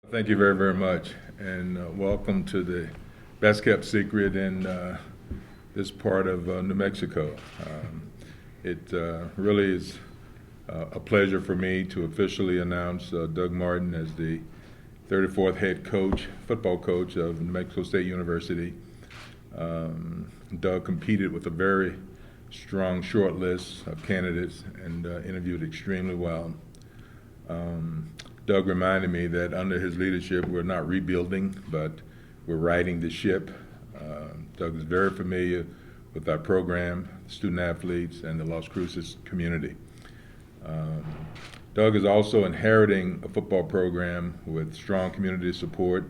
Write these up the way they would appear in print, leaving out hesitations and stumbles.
Thank you very, very much, and welcome to the best kept secret in this part of New Mexico. It really is a pleasure for me to officially announce Doug Martin as the 34th head coach, football coach of New Mexico State University. Doug competed with a very strong short list of candidates and interviewed extremely well. Doug reminded me that under his leadership, we're not rebuilding, but we're riding the ship. Doug is very familiar with our program, student athletes, and the Las Cruces community. Doug is also inheriting a football program with strong community support,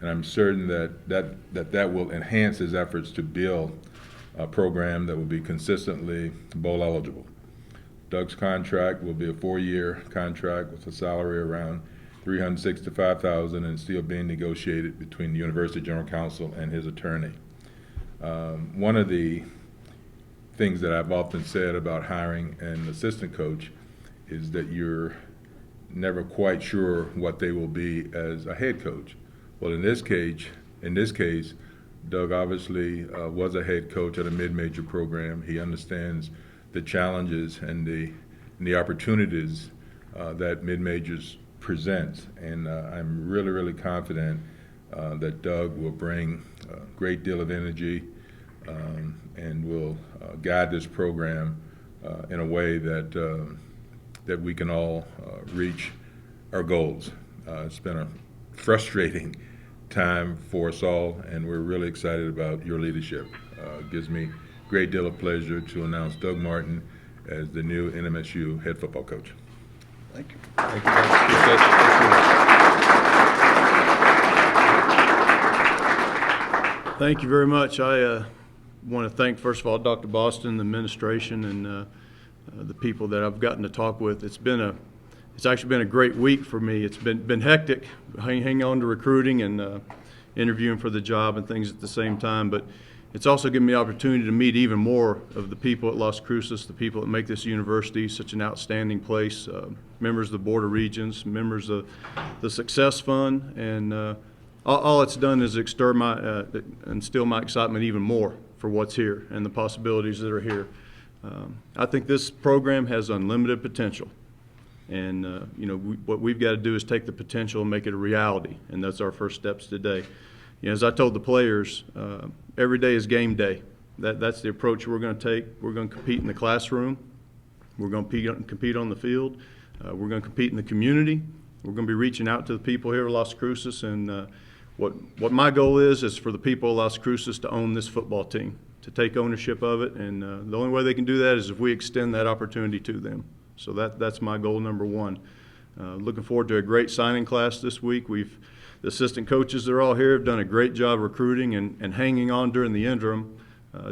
and I'm certain that will enhance his efforts to build a program that will be consistently bowl eligible. Doug's contract will be a 4-year contract with a salary around $365,000 and still being negotiated between the University General Counsel and his attorney. One of the things that I've often said about hiring an assistant coach is that you're never quite sure what they will be as a head coach. Well, in this case, Doug obviously was a head coach at a mid-major program. He understands the challenges and the opportunities that mid-majors presents, and I'm really, really confident that Doug will bring a great deal of energy and will guide this program in a way that we can all reach our goals. It's been a frustrating time for us all, and we're really excited about your leadership. It gives me a great deal of pleasure to announce Doug Martin as the new NMSU head football coach. Thank you. Thank you. Thank you very much. I want to thank, first of all, Dr. Boston, the administration, and the people that I've gotten to talk with. It's actually been a great week for me. It's been hectic, hang on to recruiting and interviewing for the job and things at the same time, but it's also given me the opportunity to meet even more of the people at Las Cruces, the people that make this university such an outstanding place, members of the Board of Regents, members of the Success Fund, and all it's done is instill my excitement even more for what's here and the possibilities that are here. I think this program has unlimited potential, and what we've got to do is take the potential and make it a reality, and that's our first steps today. As I told the players, every day is game day. That's the approach we're going to take. We're going to compete in the classroom. We're going to compete on the field. We're going to compete in the community. We're going to be reaching out to the people here at Las Cruces. And what my goal is for the people of Las Cruces to own this football team, to take ownership of it. And the only way they can do that is if we extend that opportunity to them. So that's my goal number one. Looking forward to a great signing class this week. The assistant coaches that are all here have done a great job recruiting and hanging on during the interim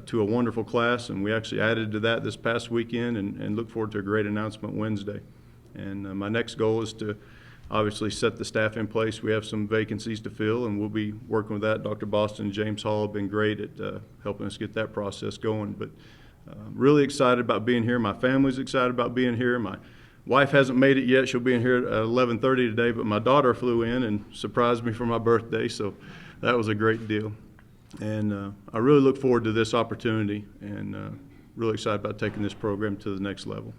to a wonderful class, and we actually added to that this past weekend and look forward to a great announcement Wednesday. And my next goal is to obviously set the staff in place. We have some vacancies to fill, and we'll be working with that. Dr. Boston and James Hall have been great at helping us get that process going. But really excited about being here. My family's excited about being here. My wife hasn't made it yet. She'll be in here at 11:30 today, but my daughter flew in and surprised me for my birthday, so that was a great deal. And I really look forward to this opportunity and really excited about taking this program to the next level.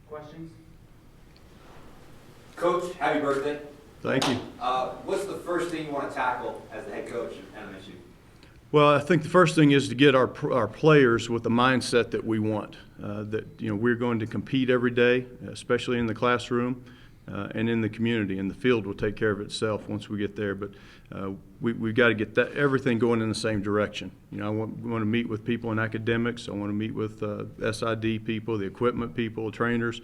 Questions? Coach, happy birthday. Thank you. What's the first thing you want to tackle as the head coach at MSU? Well, I think the first thing is to get our players with the mindset that we want. We're going to compete every day, especially in the classroom and in the community. And the field will take care of itself once we get there. But we've got to get everything going in the same direction. We want to meet with people in academics. I want to meet with SID people, the equipment people, trainers.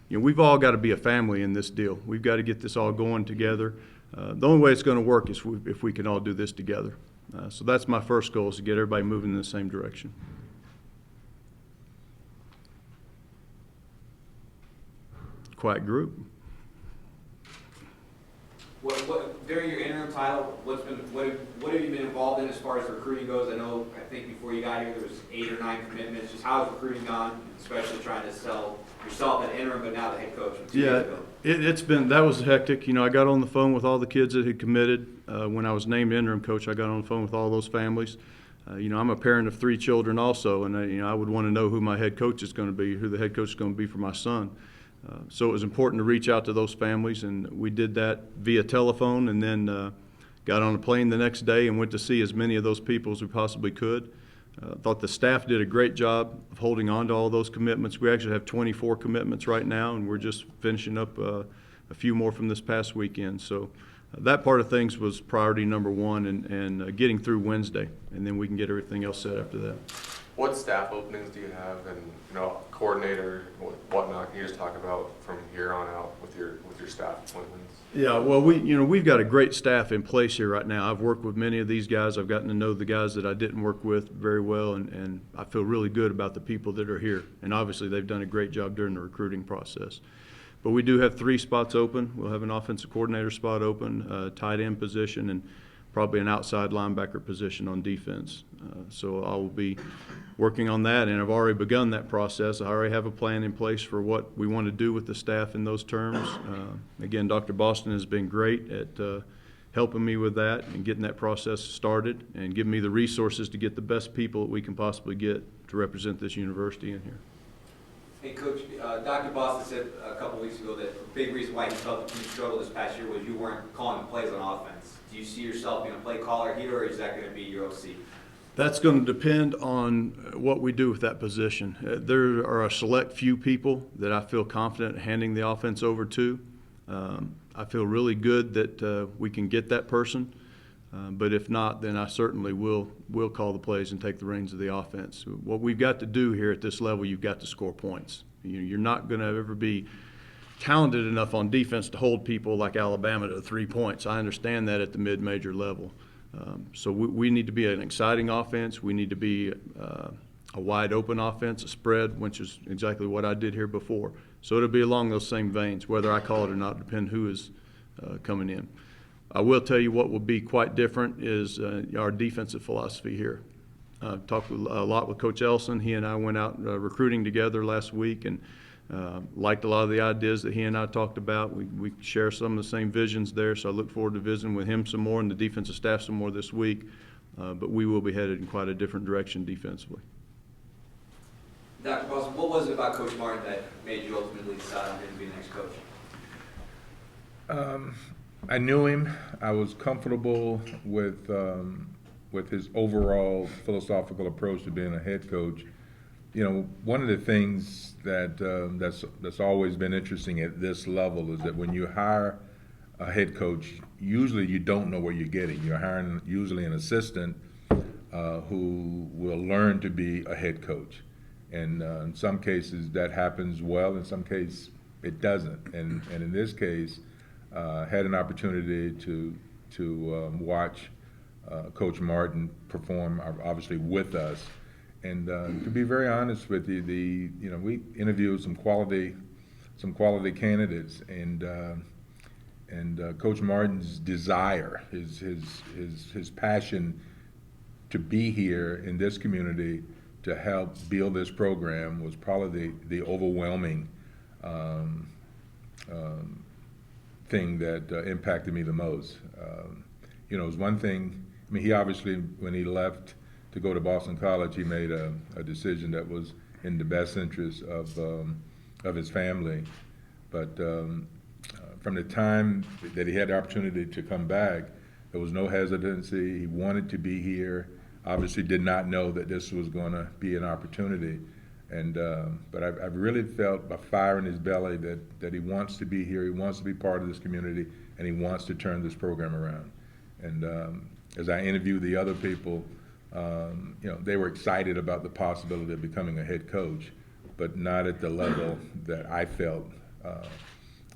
We've all got to be a family in this deal. We've got to get this all going together. The only way it's going to work is if we can all do this together. So that's my first goal, is to get everybody moving in the same direction. Quiet group. What during your interim title, what have you been involved in as far as recruiting goes? I think before you got here, there was 8 or 9 commitments. Just how's recruiting gone, especially trying to sell yourself at interim, but now the head coach? Yeah, that was hectic. I got on the phone with all the kids that had committed. When I was named interim coach, I got on the phone with all those families. I'm a parent of 3 children also, and I would want to know who my head coach is going to be, who the head coach is going to be for my son. So it was important to reach out to those families, and we did that via telephone, and then got on a plane the next day and went to see as many of those people as we possibly could. Thought the staff did a great job of holding on to all those commitments. We actually have 24 commitments right now, and we're just finishing up a few more from this past weekend. So that part of things was priority number 1, and getting through Wednesday, and then we can get everything else set after that. What staff openings do you have, and coordinator, whatnot? Can you just talk about from here on out with your staff appointments? Yeah, well, we've got a great staff in place here right now. I've worked with many of these guys. I've gotten to know the guys that I didn't work with very well, and I feel really good about the people that are here. And obviously, they've done a great job during the recruiting process. But we do have 3 spots open. We'll have an offensive coordinator spot open, a tight end position, and probably an outside linebacker position on defense. So I will be working on that, and I've already begun that process. I already have a plan in place for what we want to do with the staff in those terms. Again, Dr. Boston has been great at helping me with that and getting that process started and giving me the resources to get the best people that we can possibly get to represent this university in here. Hey, Coach, Dr. Boston said a couple weeks ago that a big reason why he felt the team struggled this past year was you weren't calling the plays on offense. Do you see yourself being a play caller here, or is that going to be your OC? That's going to depend on what we do with that position. There are a select few people that I feel confident handing the offense over to. I feel really good that we can get that person. But if not, then I certainly will call the plays and take the reins of the offense. What we've got to do here at this level, you've got to score points. You're not going to ever be talented enough on defense to hold people like Alabama to 3 points. I understand that at the mid-major level. So we need to be an exciting offense. We need to be a wide-open offense, a spread, which is exactly what I did here before. So it'll be along those same veins. Whether I call it or not depend who is coming in. I will tell you what will be quite different is our defensive philosophy here. Talked a lot with Coach Ellison. He and I went out recruiting together last week and liked a lot of the ideas that he and I talked about. We share some of the same visions there, so I look forward to visiting with him some more and the defensive staff some more this week. But we will be headed in quite a different direction defensively. Dr. Boston, what was it about Coach Martin that made you ultimately decide on him to be the next coach? I knew him. I was comfortable with his overall philosophical approach to being a head coach. One of the things that's always been interesting at this level is that when you hire a head coach, usually you don't know what you're getting. You're hiring usually an assistant who will learn to be a head coach. And in some cases that happens well, in some cases it doesn't. And in this case, had an opportunity to watch Coach Martin perform, obviously with us, and to be very honest with you, we interviewed some quality candidates, and Coach Martin's desire, his passion to be here in this community to help build this program was probably the overwhelming thing that impacted me the most. It was one thing. I mean, he obviously, when he left to go to Boston College, he made a decision that was in the best interest of his family. But from the time that he had the opportunity to come back, there was no hesitancy. He wanted to be here. Obviously, did not know that this was going to be an opportunity. And but I've really felt a fire in his belly that he wants to be here, he wants to be part of this community, and he wants to turn this program around. And as I interviewed the other people, they were excited about the possibility of becoming a head coach, but not at the level that I felt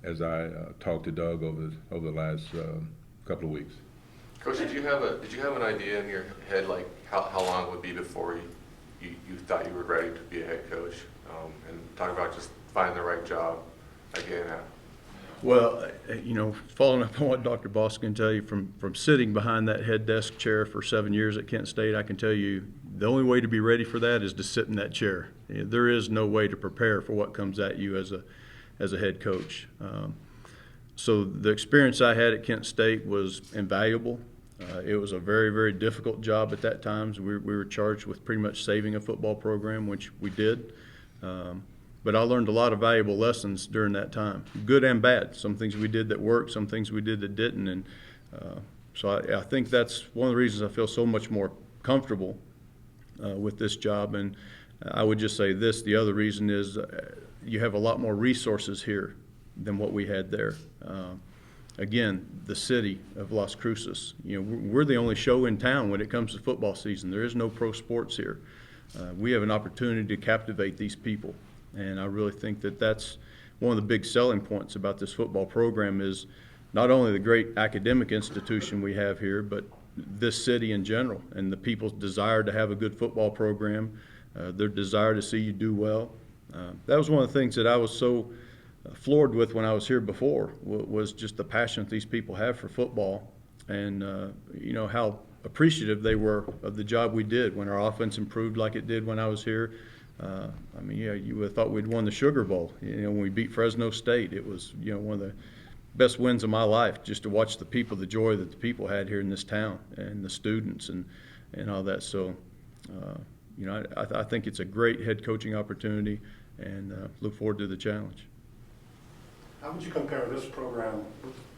as I talked to Doug over the last couple of weeks. Coach, did you have an idea in your head like how long it would be before you thought you were ready to be a head coach, and talk about just finding the right job again? Well, following up on what Dr. Boss can tell you, from sitting behind that head desk chair for 7 years at Kent State, I can tell you the only way to be ready for that is to sit in that chair. There is no way to prepare for what comes at you as a head coach. So the experience I had at Kent State was invaluable. It was a very, very difficult job at that time. We were charged with pretty much saving a football program, which we did. But I learned a lot of valuable lessons during that time, good and bad. Some things we did that worked, some things we did that didn't. And so I think that's one of the reasons I feel so much more comfortable with this job. And I would just say this, the other reason is you have a lot more resources here than what we had there. Again, the city of Las Cruces, we're the only show in town when it comes to football season. There is no pro sports here. We have an opportunity to captivate these people. And I really think that that's one of the big selling points about this football program is not only the great academic institution we have here, but this city in general and the people's desire to have a good football program, their desire to see you do well. That was one of the things that I was so floored with when I was here before was just the passion that these people have for football and, how appreciative they were of the job we did when our offense improved like it did when I was here. You would have thought we'd won the Sugar Bowl. When we beat Fresno State, it was, one of the best wins of my life just to watch the people, the joy that the people had here in this town and the students and all that. So, I think it's a great head coaching opportunity and look forward to the challenge. How would you compare this program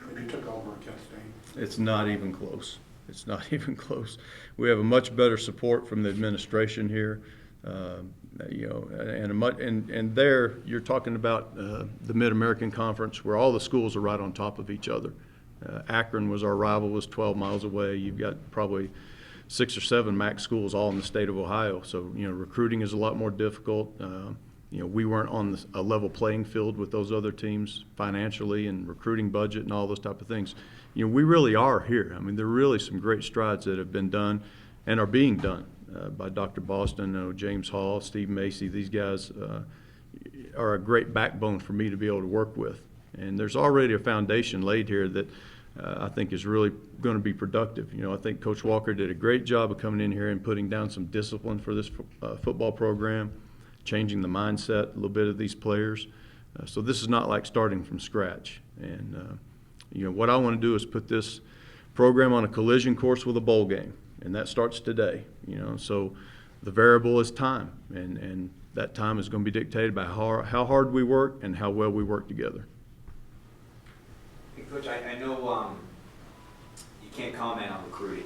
when you took over at Kent State? It's not even close. It's not even close. We have a much better support from the administration here. And there you're talking about the Mid-American Conference where all the schools are right on top of each other. Akron was our rival, was 12 miles away. You've got probably 6 or 7 MAC schools all in the state of Ohio. So, recruiting is a lot more difficult. We weren't on a level playing field with those other teams financially and recruiting budget and all those type of things. We really are here. There are really some great strides that have been done and are being done by Dr. Boston, James Hall, Steve Macy. These guys are a great backbone for me to be able to work with. And there's already a foundation laid here that I think is really going to be productive. I think Coach Walker did a great job of coming in here and putting down some discipline for this football program, changing the mindset a little bit of these players. So this is not like starting from scratch. And, what I want to do is put this program on a collision course with a bowl game, and that starts today. So the variable is time, and that time is going to be dictated by how hard we work and how well we work together. Hey, Coach, I know you can't comment on recruiting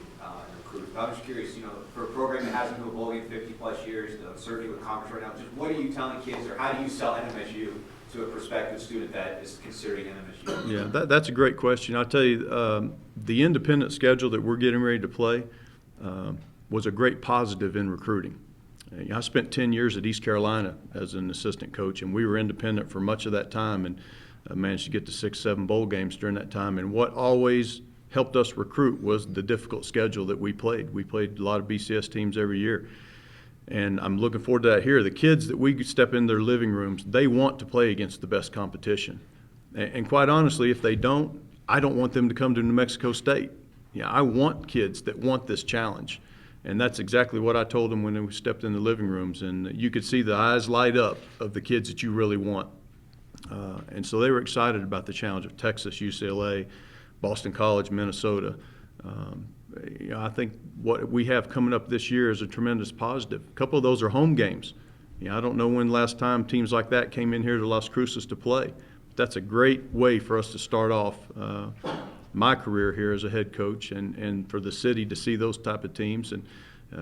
but I'm just curious, for a program that hasn't been to a bowl game 50-plus years, the uncertainty with conference right now, just what are you telling kids, or how do you sell NMSU to a prospective student that is considering NMSU? Yeah, that's a great question. I'll tell you, the independent schedule that we're getting ready to play was a great positive in recruiting. I spent 10 years at East Carolina as an assistant coach, and we were independent for much of that time and managed to get to 6, 7 bowl games during that time. And what always helped us recruit was the difficult schedule that we played. We played a lot of BCS teams every year. And I'm looking forward to that here. The kids that we step in their living rooms, they want to play against the best competition. And quite honestly, if they don't, I don't want them to come to New Mexico State. I want kids that want this challenge. And that's exactly what I told them when we stepped in the living rooms. And you could see the eyes light up of the kids that you really want. And so they were excited about the challenge of Texas, UCLA, Boston College, Minnesota. I think what we have coming up this year is a tremendous positive. A couple of those are home games. I don't know when last time teams like that came in here to Las Cruces to play. But that's a great way for us to start off my career here as a head coach and for the city to see those type of teams. And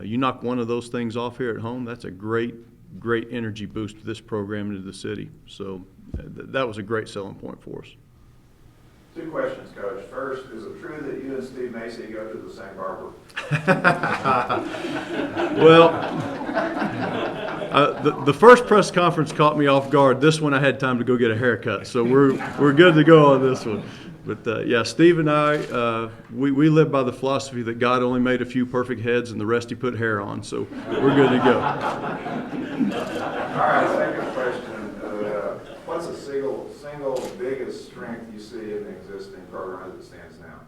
you knock one of those things off here at home, that's a great energy boost to this program and to the city. So that was a great selling point for us. 2 questions, Coach. First, is it true that you and Steve Macy go to the same barber? Well, the first press conference caught me off guard. This one I had time to go get a haircut, so we're good to go on this one. But yeah, Steve and I, we live by the philosophy that God only made a few perfect heads and the rest He put hair on, so we're good to go. All right, second question. What's a single single biggest strength you see in the existing program as it stands now?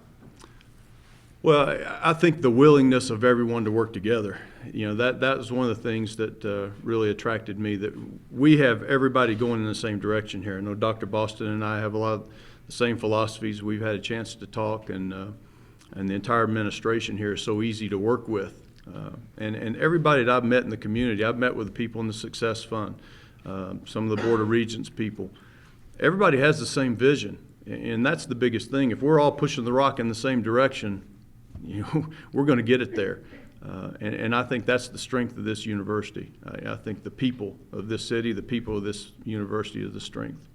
Well, I think the willingness of everyone to work together. You know, that was one of the things that really attracted me, that we have everybody going in the same direction here. I know Dr. Boston and I have a lot of the same philosophies. We've had a chance to talk, and the entire administration here is so easy to work with. And everybody that I've met in the community, I've met with the people in the Success Fund, some of the Board of Regents people. Everybody has the same vision, and that's the biggest thing. If we're all pushing the rock in the same direction, you know, we're going to get it there. And I think that's the strength of this university. I think the people of this city, the people of this university are the strength.